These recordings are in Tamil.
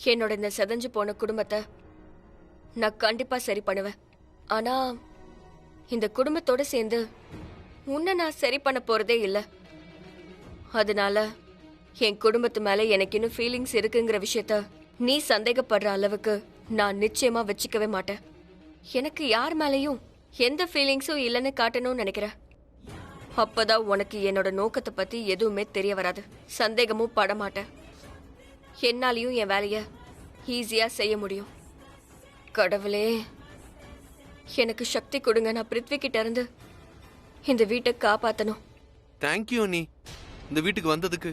என்னோட இந்த செதஞ்சு போன குடும்பத்தை நான் கண்டிப்பா சரி பண்ணுவேன். ஆனா இந்த குடும்பத்தோட சேர்ந்து உன்னை நான் சரி பண்ண போறதே இல்லை. அதனால என் குடும்பத்து மேல எனக்கு இன்னும் ஃபீலிங்ஸ் இருக்குங்கிற விஷயத்த நீ சந்தேகப்படுற அளவுக்கு நான் நிச்சயமா வச்சுக்கவே மாட்டேன். எனக்கு யார் மேலேயும் எந்த ஃபீலிங்ஸும் இல்லைன்னு காட்டணும்னு நினைக்கிறேன். அப்பதான் உனக்கு என்னோட நோக்கத்தை பத்தி எதுவுமே தெரிய வராது, சந்தேகமும் பட மாட்டேன். என்னாலையும் என் வேலைய ஈஸியா செய்ய முடியும். கடவுளே, எனக்கு சக்தி கொடுங்க. நான் பிருத்வி கிட்ட இருந்து இந்த வீட்டை காப்பாத்தணும். தேங்க்யூ அண்ணி, இந்த வீட்டுக்கு வந்ததுக்கு.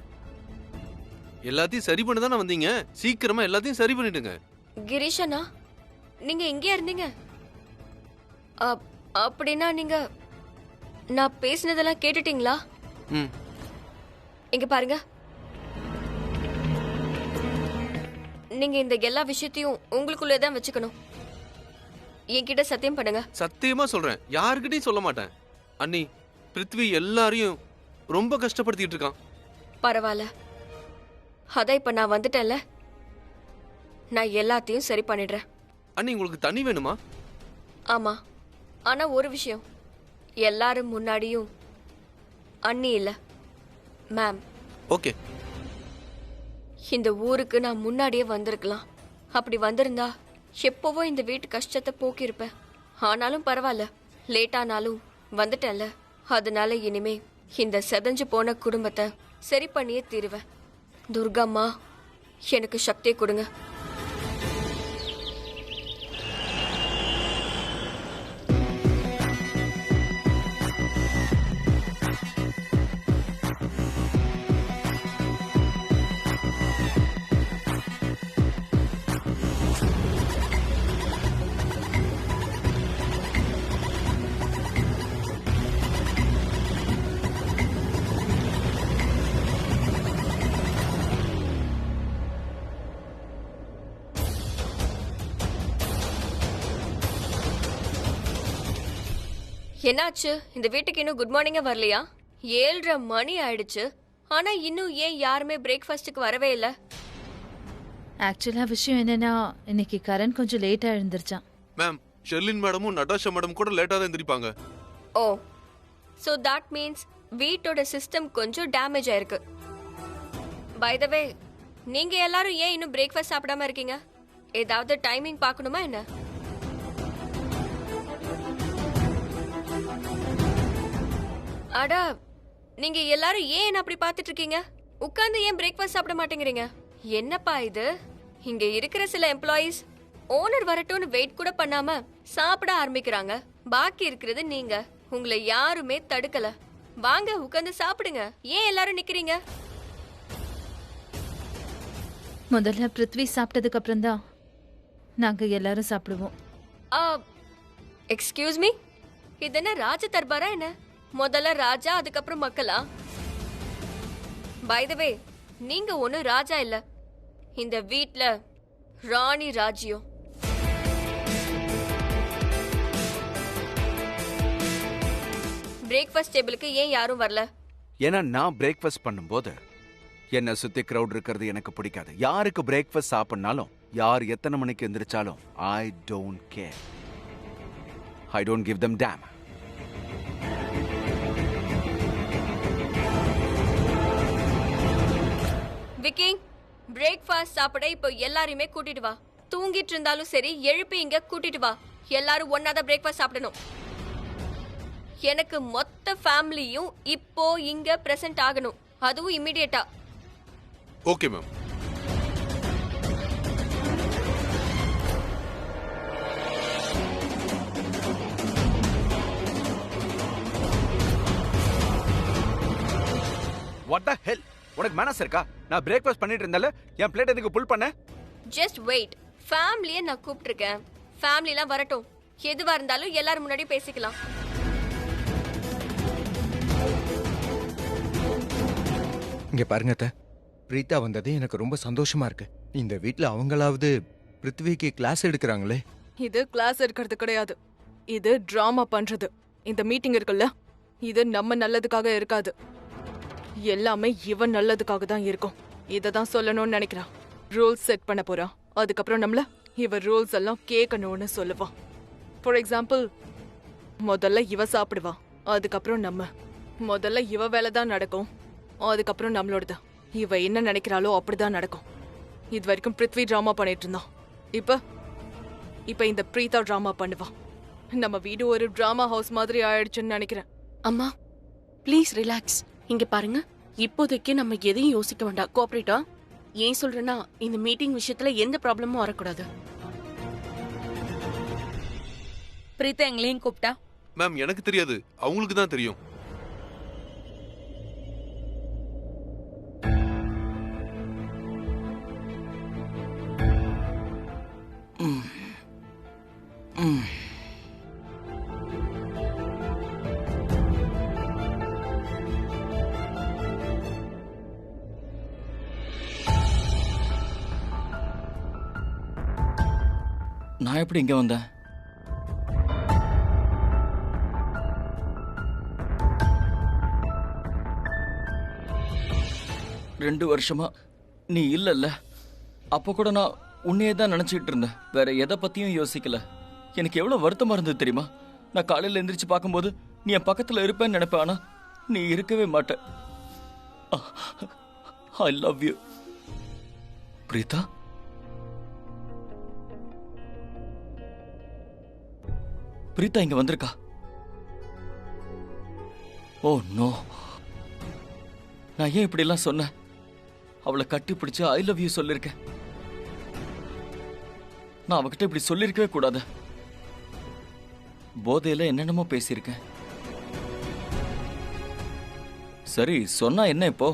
எல்லாத்தையும் சரி பண்ண தானே வந்தீங்க, சீக்கிரமா எல்லாத்தையும் சரி பண்ணிடுங்க. கிரீஷனா, நீங்க எங்கே இருந்தீங்க? அப்படின்னா நீங்க நான் பேசினதெல்லாம் கேட்டுட்டீங்களா? இங்க பாருங்க, நீங்க இந்த எல்லா விஷயத்தையும் உங்களுக்குள்ளதான் வச்சுக்கணும். என்கிட்ட சத்தியம் பண்ணுங்க. சத்தியமா சொல்றேன், யாருக்கிட்டையும் சொல்ல மாட்டேன். அண்ணி, பிருத்வி எல்லாரையும் ரொம்ப கஷ்டப்படுத்திட்டு இருக்கான். பரவாயில்ல, அதான் இப்ப நான் வந்துட்டேன்ல, நான் எல்லாத்தையும் சரி பண்ணிடுறேன். அண்ணி, உங்களுக்கு தண்ணி வேணுமா? ஆமா, ஆனா ஒரு விஷயம், எல்லாரும் முன்னாடியும் அண்ணி இல்ல மேம். ஓகே. இந்த ஊருக்கு நான் முன்னாடியே வந்திருக்கலாம். அப்படி வந்திருந்தா எப்பவோ இந்த வீட்டு கஷ்டத்தை போக்கியிருப்பேன். ஆனாலும் பரவாயில்ல, லேட் ஆனாலும் வந்துட்டேன்ல. அதனால இனிமே இந்த செதஞ்சு போன குடும்பத்தை சரி பண்ணியே தீருவேன். துர்காம்மா, எனக்கு சக்தியை கொடுங்க. என்னாச்சு? இந்த வீட்டுக்கு இன்னும் குட் மார்னிங்கே வரலையா? 7:30 மணி ஆயிடுச்சு. ஆனா இன்னும் ஏன் யாருமே பிரேக்ஃபாஸ்ட்டுக்கு வரவே இல்லை? ஆக்சுவலா விஷயம் என்னன்னா, இன்னைக்கு கரண் கொஞ்சம் லேட்டா எழுந்திருச்சான். மேம், ஷெர்லின் மேடமும் நடாஷா மேடம் கூட லேட்டா தான் எந்திரிப்பாங்க. ஓ, சோ தட் மீன்ஸ் வீட்டோட சிஸ்டம் கொஞ்சம் டேமேஜ் ஆயிருக்கு. பை த வே, நீங்க எல்லாரும் ஏன் இன்னும் பிரேக்ஃபாஸ்ட் சாப்பிடாம இருக்கீங்க? ஏதாவது டைமிங் பார்க்கணுமா என்ன? அடா, நீங்க எல்லாரும் ஏன் அப்படி பார்த்துட்டு இருக்கீங்க? உட்கார்ந்து ஏன் பிரேக்ஃபாஸ்ட் சாப்பிட மாட்டேங்கிறீங்க? என்னப்பா இது? இங்க இருக்கிற சில எம்ப்ளாயீஸ் ஓனர் வரட்டும்னு வெயிட் கூட பண்ணாம சாப்பிட ஆரம்பிக்கிறாங்க. பாக்கி இருக்கிறது நீங்க. உங்களை யாருமே தடுக்கல. வாங்க, உட்கார்ந்து சாப்பிடுங்க. ஏன் எல்லாரும் நிக்கிறீங்க? முதல்ல பிருத்வி சாப்பிட்டதுக்கு அப்புறம் தான் நாங்க எல்லாரும் சாப்பிடுவோம். எக்ஸ்கியூஸ் மீ, இது என்ன ராஜ தர்பாரா என்ன? முதல்ல ராஜா, அதுக்கப்புறம் மக்களா? பை த வே, நீங்க ஒண்ணு ராஜா இல்ல, இந்த வீட்ல ராணி ராஜ்யம். பிரேக்ஃபாஸ்ட் டேபிளுக்கு ஏன் யாரும் வரல? ஏன்னா நான் பிரேக்ஃபாஸ்ட் பண்ணும்போது என்ன சுத்தி கிரவுட் இருக்கிறது எனக்கு பிடிக்காது. யாருக்கு பிரேக்ஃபாஸ்ட் சாப்பிடனாலும், யார் எத்தனை மணிக்கு எந்திரிச்சாலும், I don't care. I don't give them damn. Vicky, breakfast சாப்பிட இப்போ எல்லாரையுமே கூட்டிட்டு வா. தூங்கிட்டு இருந்தாலும் சரி, எழுப்பி இங்க கூட்டிட்டு வா. எல்லாரும் ஒன்னாதான் பிரேக்ஃபாஸ்ட் சாப்பிடணும். எனக்கு மொத்த ஃபேமிலியும் இப்போ இங்க பிரசன்ட் ஆகணும், அதுவும் இமிடியேட்டா. Okay ma'am. What the hell? உனக்கு மனசு இருக்கா? நான் பிரேக்ஃபாஸ்ட் பண்ணிட்டு இருந்தால என் பிளேட் எதுக்கு புல் பண்ண? ஜஸ்ட் வெயிட், ஃபேமிலியை நான் கூப்பிட்டுருக்கேன். ஃபேமிலிலாம் வரட்டும், எதுவா இருந்தாலும் எல்லாரும் முன்னாடி பேசிக்கலாம். இங்க பாருங்க அத்தை, பிரீதா வந்தது எனக்கு ரொம்ப சந்தோஷமா இருக்கு. இந்த வீட்ல அவங்களாவது பிருத்விக்கு கிளாஸ் எடுக்கிறாங்களே. இது கிளாஸ் எடுக்கிறது கிடையாது, இது டிராமா பண்றது. இந்த மீட்டிங் இருக்குல்ல, இது நம்ம நல்லதுக்காக இருக்காது, எல்லாமே இவன் நல்லதுக்காக தான் இருக்கும். இதை தான் சொல்லணும்னு நினைக்கிறான். ரூல்ஸ் செட் பண்ண போறா. அதுக்கப்புறம் நம்மள இவ ரூல்ஸ் எல்லாம் கேட்கணும்னு சொல்லுவா. ஃபார் எக்ஸாம்பிள், முதல்ல இவ சாப்பிடுவா, அதுக்கப்புறம் நம்ம. முதல்ல இவ வேலை தான் நடக்கும், அதுக்கப்புறம் நம்மளோடது. இவ என்ன நினைக்கிறாளோ அப்படிதான் நடக்கும். இது வரைக்கும் பிருத்வி டிராமா பண்ணிட்டு இருந்தான். இப்ப இந்த பிரீதா டிராமா பண்ணுவா. நம்ம வீடு ஒரு டிராமா ஹவுஸ் மாதிரி ஆயிடுச்சுன்னு நினைக்கிறேன். அம்மா ப்ளீஸ் ரிலாக்ஸ். இங்க பாருங்க, இப்போதைக்கு நம்ம எதையும் யோசிக்க வேண்டாம். கோஆபரேட்டா, ஏன் சொல்றேன்னா இந்த மீட்டிங் விஷயத்துல எந்த ப்ராப்ளமும் வரக்கூடாது. பிரீதா எங்களையும் கூப்பிட்டா? மேம் எனக்கு தெரியாது, அவங்களுக்கு தான் தெரியும். நான் எப்படி இங்க வந்தேன்? ரெண்டு வருஷமா நீ இல்லல்ல. அப்ப கூட நான் உன்னையே தான் நினைச்சிட்டு இருந்தேன், வேற எதை பத்தியும் யோசிக்கல. எனக்கு எவ்வளவு வருத்தமா இருந்தது தெரியுமா? நான் காலையில எந்திரிச்சு பார்க்கும்போது நீ என் பக்கத்துல இருப்பேன்னு நினைப்பேன், ஆனா நீ இருக்கவே மாட்ட. I love you Preetha. Preetha இங்க வந்திருக்கா? ஓ நோ, நான் ஏன் இப்படி எல்லாம் சொன்னேன்? அவளை கட்டி பிடிச்சு ஐ லவ் யூ சொல்லிருக்கேன். நான் அவகிட்ட இப்படி சொல்லிருக்கவே கூடாது. போதையில என்னென்னமோ பேசியிருக்கேன். சரி, சொன்னா என்ன இப்போ?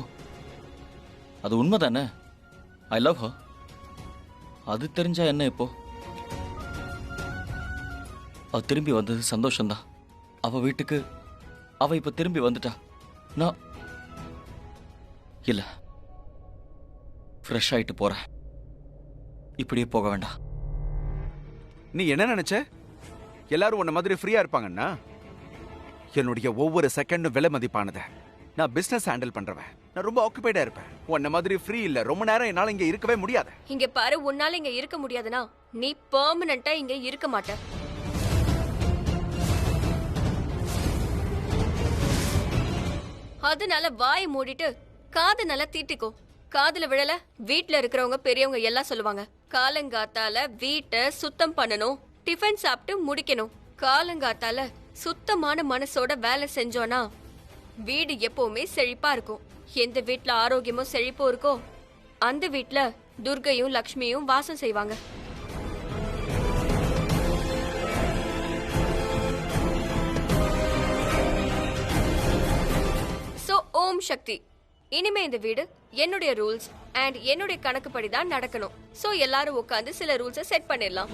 அது உண்மைதானே? I love her. அது தெரிஞ்சா என்ன இப்போ? அவ திரும்பி வந்தது சந்தோஷம்தான். அவ வீட்டுக்கு அவ இப்ப திரும்பி வந்துட்டா. நான் இல்ல, ஃப்ரெஷ் ஆயிட்டு போறேன். இப்படியே போக வேண்டாம். நீ என்ன நினைச்ச? எல்லாரும் உன்ன மாதிரி ஃப்ரீயா இருப்பாங்கன்னா? என்னுடைய ஒவ்வொரு செகண்டும் விலை மதிப்பானது. நான் பிசினஸ் ஹேண்டில் பண்றவன். நான் ரொம்ப ஆக்குபைடா இருப்பேன். உன்ன மாதிரி ஃப்ரீ இல்ல. ரொம்ப நேரம் என்னால இங்க இருக்கவே முடியாது. இங்க பாரு, உன்னால இங்க இருக்க முடியாதுன்னா நீ பெர்மனண்டா இங்க இருக்க மாட்ட. அதனால வாய் மூடிட்டு காது நல்லா தீட்டிக்கோ. காதுல விழல, வீட்ல இருக்கிறவங்க பெரியவங்க எல்லாம் சொல்லுவாங்க, காலங்காத்தால வீட்டை சுத்தம் பண்ணணும், டிஃபன் சாப்பிட்டு முடிக்கணும். காலங்காத்தால சுத்தமான மனசோட வேலை செஞ்சோனா வீடு எப்பவுமே செழிப்பா இருக்கும். எந்த வீட்ல ஆரோக்கியமும் செழிப்பும் இருக்கோ அந்த வீட்ல துர்கையும் லக்ஷ்மியும் வாசம் செய்வாங்க. சோ ஓம் சக்தி. இனிமே இந்த வீடு என்னுடைய ரூல்ஸ் அண்ட் என்னுடைய கணக்குப்படி தான் நடக்கணும். சோ எல்லாரும் உட்கார்ந்து சில ரூல்ஸை செட் பண்ணிடலாம்.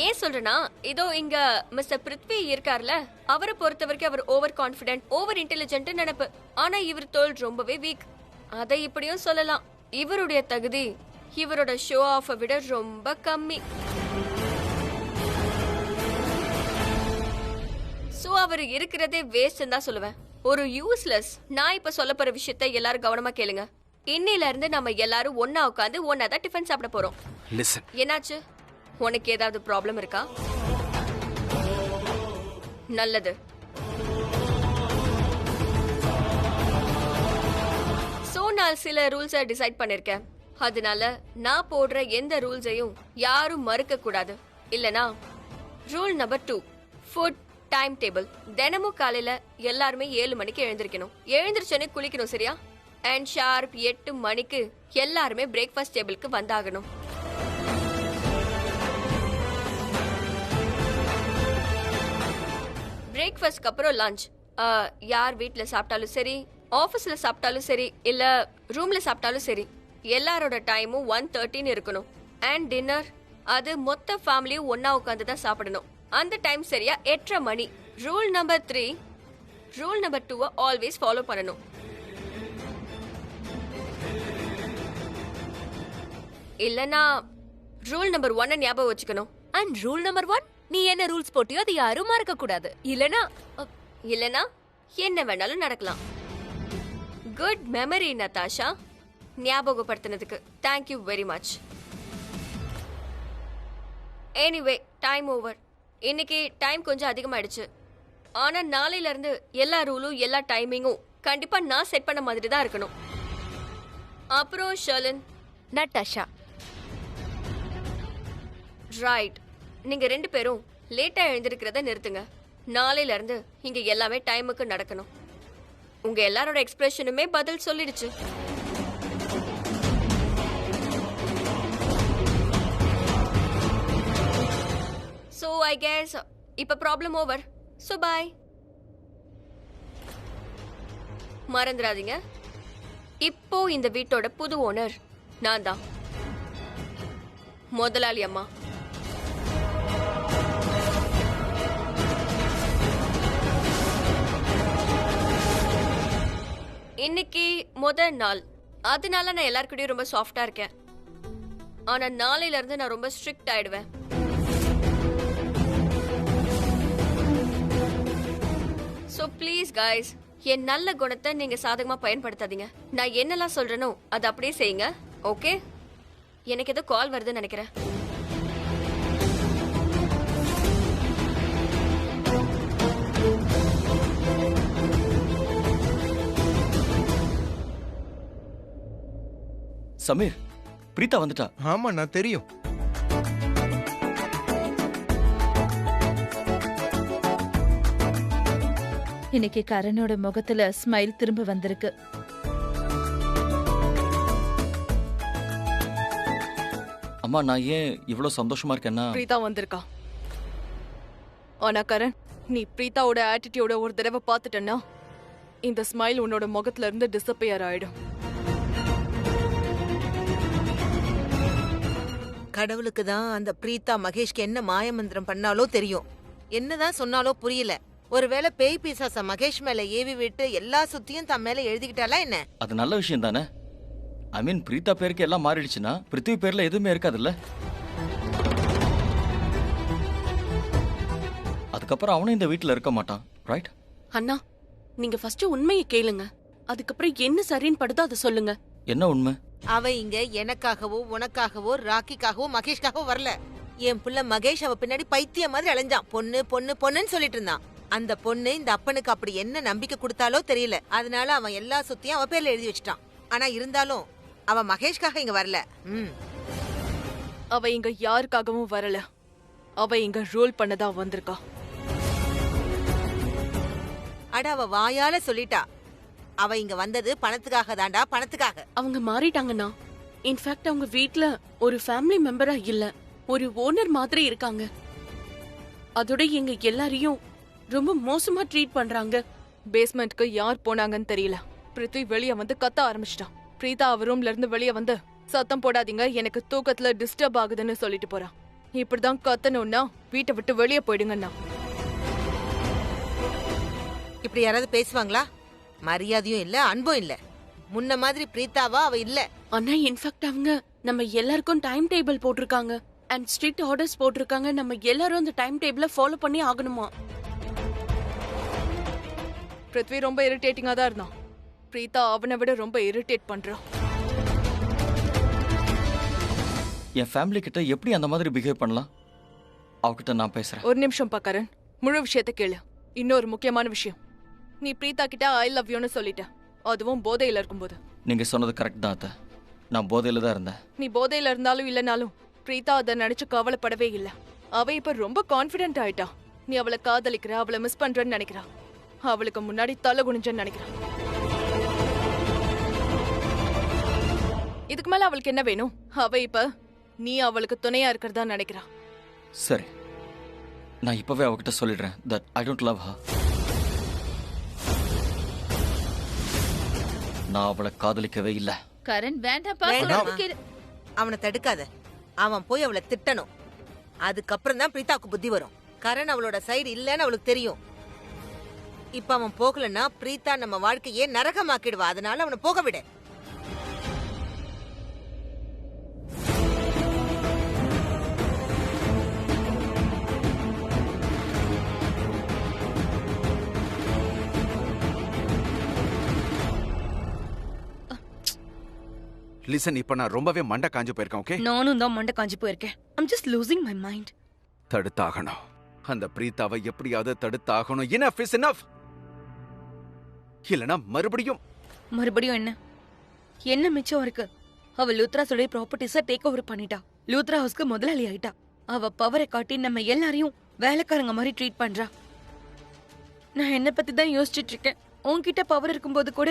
ஏன் சொல்றேன்னா, இதோ இங்க மிஸ்டர் பிருத்வி இருக்கார்ல, அவரை பொறுத்த வரைக்கும் அவர் ஓவர் கான்பிடென்ட், ஓவர் இன்டெலிஜென்ட் நினைப்பு. ஆனா இவர் தோல் ரொம்பவே வீக். அதை இப்படியும் சொல்லலாம், இவருடைய தகுதி இவரோட ஷோ ஆஃப் விட ரொம்ப கம்மி. சோ அவர் இருக்கிறதே வேஸ்ட் தான் சொல்லுவேன், ஒரு யூஸ்லெஸ். நான் இப்ப சொல்ல போற விஷயத்தை எல்லாரும் கவனமா கேளுங்க. இன்னையில இருந்து நம்ம எல்லாரும் ஒன்னா உட்காந்து ஒன்னாதான் டிஃபன் சாப்பிட போறோம். லிசன். என்னாச்சு? உனக்கு ஏதாவது ப்ராப்ளம் இருக்கா? நல்லது. சோ நான் சில ரூல்ஸை டிசைட் பண்ணிருக்கேன். அதனால நான் போடுற எந்த ரூல்ஸையும் யாரும் மறுக்க கூடாது. இல்லனா rule number 2, food time table. தினமும் காலையில எல்லாருமே 7 மணிக்கு எழுந்திருக்கணும். எழுந்திருச்சோன்னே குளிக்கணும், சரியா? அண்ட் ஷார்ப் 8 மணிக்கு எல்லாருமே பிரேக்ஃபாஸ்ட் டேபிளுக்கு வந்தாகணும். பிரேக்ஃபாஸ்ட்க்கு அப்புறம் லஞ்ச். யார் வீட்டில் சாப்பிட்டாலும் சரி, ஆஃபீஸில் சாப்பிட்டாலும் சரி, இல்லை ரூமில் சாப்பிட்டாலும் சரி, எல்லாரோட டைமும் 1:30 இருக்கணும். அண்ட் டின்னர், அது மொத்த ஃபேமிலியும் ஒன்னா உட்காந்து தான் சாப்பிடணும். அந்த டைம் சரியா 8:30 மணி. Rule number 3, rule number 2 always follow பண்ணணும். இல்லனா ரூல் நம்பர் 1 ஞாபகம் வச்சுக்கணும். அண்ட் ரூல் நம்பர் 1, நீ என்ன ரூல்ஸ் போட்டியோ அது யாரும் மறக்க கூடாது. இல்லனா என்ன வேணாலும் நடக்கலாம். Good memory Natasha. ஞாபகப்படுத்தினதுக்கு thank you very much. Anyway time over. இன்னைக்கு டைம் கொஞ்சம் அதிகமாயிடுச்சு. ஆனா நாளையில இருந்து எல்லா ரூலும் எல்லா டைமிங்கும் கண்டிப்பா நான் செட் பண்ண மாதிரி தான் இருக்கணும். அப்புறம் ஷர்லின், நட்டாஷா. ரைட். நீங்க 2 பேரும் லேட்டா எழுந்திருக்கிறத நிறுத்துங்க. நாளையில இருந்து இங்க எல்லாமே டைமுக்கு நடக்கணும். உங்க எல்லாரோட எக்ஸ்பிரஷனுமே பதில் சொல்லிடுச்சு. So I guess இப்ப ப்ராப்ளம் ஓவர். So bye. மறந்துடாதீங்க, இப்போ இந்த வீட்டோட புது ஓனர் நான் தான், முதலாளி அம்மா. இன்னைக்கு முதல் நாள், அதனால நான் எல்லாருக்கிட்டையும் ரொம்ப சாஃப்டா இருக்கேன். ஆனா நாளையில இருந்து நான் ரொம்ப ஸ்ட்ரிக்ட் ஆயிடுவேன். ஸோ ப்ளீஸ் கைஸ், என் நல்ல குணத்தை நீங்க சாதகமா பயன்படுத்தாதீங்க. நான் என்னெல்லாம் சொல்றேனோ அதை அப்படியே செய்யுங்க. ஓகே? எனக்கு ஏதோ கால் வருதுன்னு நினைக்கிறேன். சமீர், பிரீதா வந்துட்டா. ஆமா நான் தெரியும். இன்னைக்கு கரனோட முகத்துல ஸ்மைல் திரும்ப வந்திருக்கு. அம்மா, நான் ஏன் இவ்வளவு சந்தோஷமா இருக்கேன்னா, பிரீதா வந்திருக்கா. ஆனா கரண், நீ பிரீதாவோட ஆட்டிடியூட ஒரு தடவை பார்த்துட்டேன்னா இந்த ஸ்மைல் உன்னோட முகத்துல இருந்து டிஸப்பியர் ஆயிடும். கடவுளுக்கு தான் அந்த பிரீதா மகேஷ்க்கு என்ன மாயமந்திரம் பண்ணாலோ தெரியும். என்னதான் சொன்னாலோ புரியல. ஒருவேளை பேய் பிசாச மகேஷ் மேல ஏவி விட்டு எல்லா சுத்தியும் தம் மேல எழுதிக்கிட்டாலா என்ன? அது நல்ல விஷயம் தானே. ஐ மீன், பிரீதா பேருக்கு எல்லாம் மாறிடுச்சுன்னா பிருத்திவி பேர்ல எதுவுமே இருக்காதுல்ல. அதுக்கப்புறம் அவனும் இந்த வீட்டுல இருக்க மாட்டான், ரைட்? அண்ணா, நீங்க ஃபர்ஸ்ட் உண்மையை கேளுங்க. அதுக்கப்புறம் என்ன சரின்னு படுதோ அதை சொல்லுங்க. என்ன உண்மை? அவ இங்க எனக்காகவோ உனக்காகவோ ராக்கிக்காகவோ மகேஷ்காகவோ வரல. என் புள்ள மகேஷ் அவ பின்னாடி பைத்திய மாதிரி அலைஞ்சான். பொண்ணு பொண்ணு பொண்ணுன்னு சொல்லிட்டு இருந்தான். அந்த பொண்ணு இந்த அப்பனுக்கு அப்படி என்ன நம்பிக்கை கொடுத்தாலோ தெரியல. அதனால அவன் எல்லா சொத்தையும் அவ பேர்ல எழுதி வச்சிட்டான். ஆனா இருந்தாலும் அவ மகேஷ்காக இங்க வரல. அவ இங்க யாருக்காகவும் வரல. அவ இங்க ரோல் பண்ணதா வந்திருக்கா. அட, அவ வாயால சொல்லிட்டா. அவ இங்க வந்தது பணத்துக்காக தாண்டா, பணத்துக்காக. அவங்க மாறிட்டாங்கண்ணா. இன்ஃபேக்ட் அவங்க வீட்ல ஒரு ஃபேமிலி மெம்பரா இல்ல, ஒரு ஓனர் மாதிரி இருக்காங்க. அதோட எங்க எல்லாரையும் ரொம்ப மோசமா ட்ரீட் பண்றாங்க. பேஸ்மெண்ட்க்கு யார் போனாங்கன்னு தெரியல. பிருத்வி வெளியே வந்து கத்த ஆரம்பிச்சிட்டான். பிரீதா அவ ரூம்ல இருந்து வெளியே வந்து சத்தம் போடாதீங்க, எனக்கு தூக்கத்துல டிஸ்டர்ப் ஆகுதுன்னு சொல்லிட்டு போறான். இப்படிதான் கத்தணும்னா வீட்டை விட்டு வெளியே போயிடுங்கண்ணா. இப்படி யாராவது பேசுவாங்களா? மரியாதையும் இல்ல, அன்பும் இல்ல. முன்ன மாதிரி பிரீதாவா அவ இல்ல. ஆனா இன்ஃபேக்ட் அவங்க நம்ம எல்லாருக்கும் டைம் டேபிள் போட்டிருக்காங்க அண்ட் ஸ்ட்ரிக்ட் ஆர்டர்ஸ் போட்டிருக்காங்க. நம்ம எல்லாரும் அந்த டைம் டேபிள ஃபாலோ பண்ணி ஆகணுமா. பிருத்வி ரொம்ப இரிட்டேட்டிங்கா தான் இருந்தான். பிரீதா அவனை விட ரொம்ப இரிட்டேட் பண்றான். என் ஃபேமிலி கிட்ட எப்படி அந்த மாதிரி பிஹேவ் பண்ணலாம்? அவகிட்ட நான் பேசுறேன். ஒரு நிமிஷம் பாக்கரன், முழு விஷயத்த கேளு. இன்னொரு முக்கியமான விஷயம், நீ பிரீதா கிட்ட ஐ லவ் யூன்னு சொல்லிட்ட, அதுவும் போதையில இருக்கும்போது. நீங்க சொன்னது கரெக்ட் தான் அத்தை. நான் போதையில தான் இருந்தேன். நீ போதையில இருந்தாலும் இல்லனாலும் பிரீதா அதை நினைச்சு கவலைப்படவே இல்ல. அவ இப்ப ரொம்ப கான்பிடென்ட் ஆயிட்டா. நீ அவளை காதலிக்கிற, அவளை மிஸ் பண்றன்னு நினைக்கிறா. அவளுக்கு முன்னாடி தலை குனிஞ்சன்னு நினைக்கிறா. இதுக்கு மேல அவளுக்கு என்ன வேணும்? அவ இப்ப நீ அவளுக்கு துணையா இருக்கிறதா நினைக்கிறா. சரி, நான் இப்பவே அவகிட்ட சொல்லிடுறேன் that I don't love her. நான் அவளை காதலிக்கவே இல்ல. கரண் வேண்டாப்பா, வேண்டாமா? சொல்றது கேளு. அவனை தடுக்காத. அவன் போய் அவளை திட்டணும். அதுக்கப்புறம் தான் பிரீதாவுக்கு புத்தி வரும். கரண் அவளோட சைடு இல்லன்னு அவளுக்கு தெரியும். இப்ப அவன் போகலன்னா பிரீதா நம்ம வாழ்க்கையே நரகமாக்கிடுவா. அதனால அவனை போக விட. லிசன், இப்ப நான் ரொம்பவே மண்டை காஞ்சு போயிருக்கேன். ஓகே, நானும் தான் மண்டை காஞ்சி போயிருக்கேன். I'm just losing my mind. தடுத்தாகணும். அந்த பிரீத்தாவை எப்படியாவது தடுத்தாகணும். Enough is enough. இல்லனா மறுபடியும் என்ன மிச்சம் இருக்கு? அவ லூத்ரா சொல்ற ப்ராப்பர்ட்டிஸ டேக் ஓவர் பண்ணிட்டா. லூத்ரா ஹவுஸ்க்கு முதலாளி ஆயிட்டா. அவ பவரை காட்டி நம்ம எல்லாரையும் வேலைக்காரங்க மாதிரி ட்ரீட் பண்றா. நான் என்ன பத்தி தான் யோசிச்சுட்டு இருக்கேன். உன்கிட்ட பவர் இருக்கும்போது கூட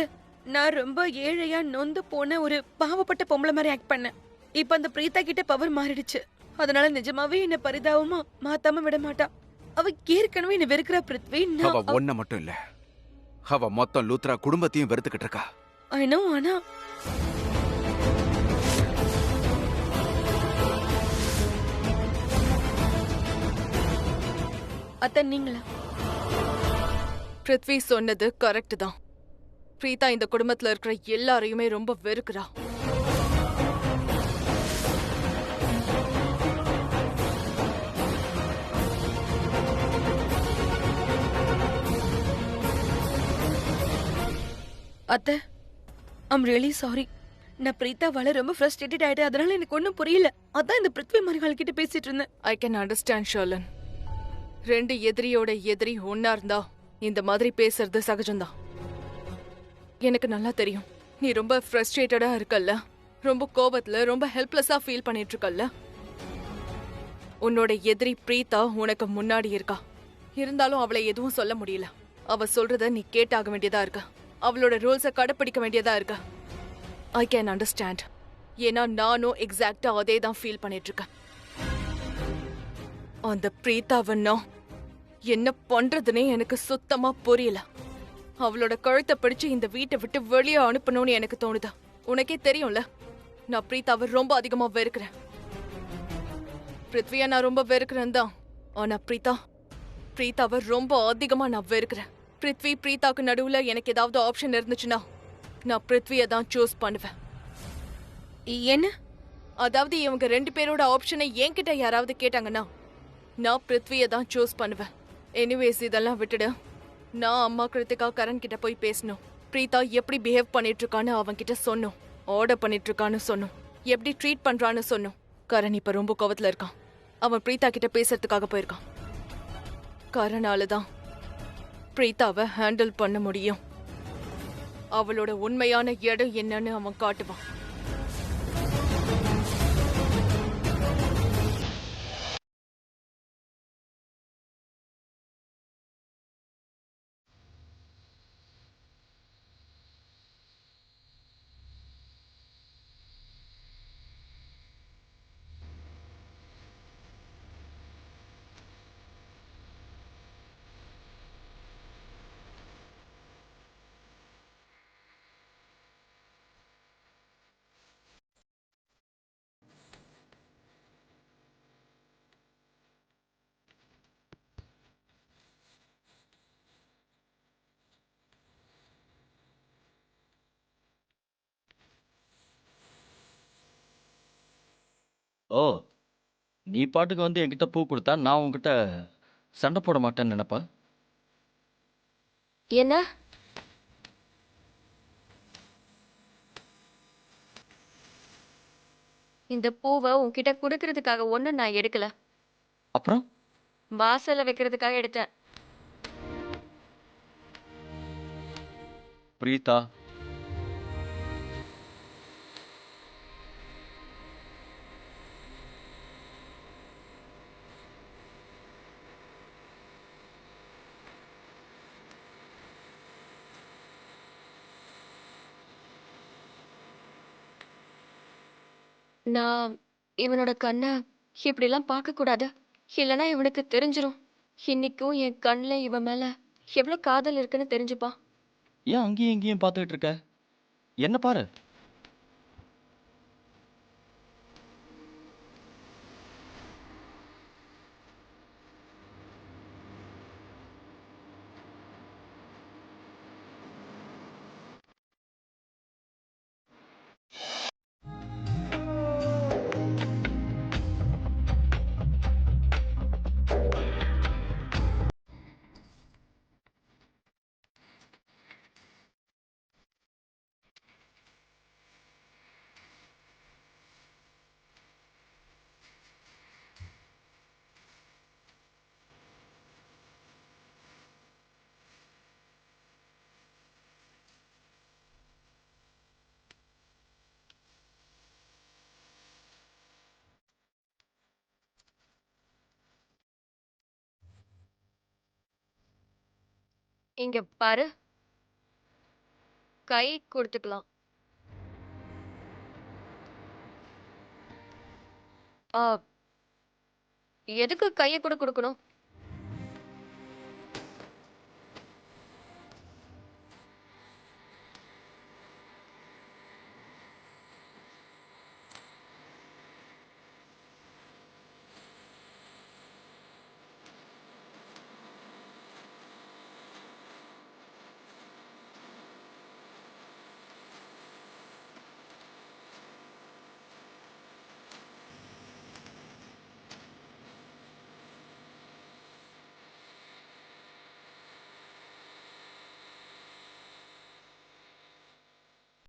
நான் ரொம்ப ஏழையா நொந்து போன ஒரு பாவப்பட்ட பொம்பளை மாதிரி ஆக்ட் பண்ணேன். இப்ப அந்த பிரீதா கிட்ட பவர் மாறிடுச்சு. அதனால நிஜமாவே என்ன பரிதாபமா மாத்தாம விட மாட்டா. அவ ஏற்கனவே என்ன வெறுக்கிற பிருத்வி. அவ ஒன்ன மட்டும் இல்ல, அவ மொத்தம் லூத்ரா குடும்பத்தையும் வெறுத்துக்கிட்டு இருக்கா. I know. ஆனா அத்த நீங்களா? பிருத்வி சொன்னது கரெக்ட் தான். பிரீதா இந்த குடும்பத்துல இருக்கிற எல்லாரையுமே ரொம்ப வெறுக்கிறா. அத்த, ஐம் ரியலி சாரி. நான் பிரீத்தாவால ரொம்ப ஃப்ரஸ்ட்ரேட்டட் ஆயிட்டேன். அதனால எனக்கு ஒன்றும் புரியல. அதான் இந்த பிருத்வி மரிகால் கிட்ட பேசிட்டு இருந்தேன். ஐ கேன் அண்டர்ஸ்டாண்ட் ஷர்லன். ரெண்டு எதிரியோட எதிரி ஒன்னா இருந்தா இந்த மாதிரி பேசுறது சகஜம்தான். எனக்கு நல்லா தெரியும் நீ ரொம்ப ஃப்ரஸ்ட்ரேட்டடா இருக்கல்ல, ரொம்ப கோபத்துல ரொம்ப ஹெல்ப்லெஸ்ஸா ஃபீல் பண்ணிட்டு இருக்கல்ல. உன்னோட எதிரி பிரீதா உனக்கு முன்னாடி இருக்கா. இருந்தாலும் அவளை எதுவும் சொல்ல முடியல. அவ சொல்றத நீ கேட்டாக வேண்டியதா இருக்க. அவளோட ரூல்ஸை கடைப்பிடிக்க வேண்டியதா இருக்க. ஐ கேன் அண்டர்ஸ்டாண்ட். ஏன்னா நானும் எக்ஸாக்டா அதே தான் ஃபீல் பண்ணிட்டு இருக்கேன். அந்த பிரீதாவன்னா என்ன பண்றதுன்னே எனக்கு சுத்தமா புரியல. அவளோட கழுத்தை பிடிச்சு இந்த வீட்டை விட்டு வெளியே அனுப்பணும்னு எனக்கு தோணுது. உனக்கே தெரியும்ல, நான் பிரீதாவை ரொம்ப அதிகமா வெறுக்கிறேன். பிருத்வியா நான் ரொம்ப வெறுக்கிறேன் தான். ஆனா பிரீதாவை ரொம்ப அதிகமா நான் வெறுக்கிறேன். பிருத்வி பிரீதாக்கு நடுவுல எனக்கு ஏதாவது ஆப்ஷன் இருந்துச்சுன்னா நான் பிருத்வியை தான் சூஸ் பண்ணுவேன். என்ன? அதாவது இவங்க ரெண்டு பேரோட ஆப்ஷனை என்கிட்ட யாராவது கேட்டாங்கன்னா நான் பிருத்வியை தான் சூஸ் பண்ணுவேன். எனிவேஸ், இதெல்லாம் விட்டுடு. நான் அம்மா கிருத்திகா கரண் கிட்ட போய் பேசணும். பிரீதா எப்படி பிஹேவ் பண்ணிட்டு இருக்கான்னு அவன் கிட்ட சொன்னோம். ஆர்டர் பண்ணிட்டு இருக்கான்னு சொன்னோம். எப்படி ட்ரீட் பண்றான்னு சொன்னோம். கரண் இப்ப ரொம்ப கோவத்துல இருக்கான். அவன் பிரீதா கிட்ட பேசுறதுக்காக போயிருக்கான். கரனால தான் பிரீதாவை ஹேண்டில் பண்ண முடியும். அவளோட உண்மையான இடம் என்னன்னு அவன் காட்டுவான். ஓ, நீ பாட்டுக்கு வந்து என்கிட்ட பூ கொடுத்தா நான் உன்கிட்ட சண்டை போட மாட்டேன்னு நினைப்பா? என்ன? இந்த பூவை உன்கிட்ட கொடுக்கறதுக்காக ஒன்றும் நான் எடுக்கல. அப்புறம் வாசல்ல வைக்கிறதுக்காக எடுத்தேன். பிரீதா, நான் இவனோட கண்ணை இப்படிலாம் பார்க்கக்கூடாது. இல்லைன்னா இவனுக்கு தெரிஞ்சிரும். இன்னைக்கும் என் கண்ணில் இவன் மேல எவ்வளோ காதல் இருக்குன்னு தெரிஞ்சுப்பான். ஏன் அங்கேயும் இங்கேயும் பார்த்துக்கிட்டு இருக்க? என்ன பாரு. இங்க பாரு, கை கொடுத்துக்கலாம். ஆ, எதுக்கு கையை கூட கொடுக்கணும்?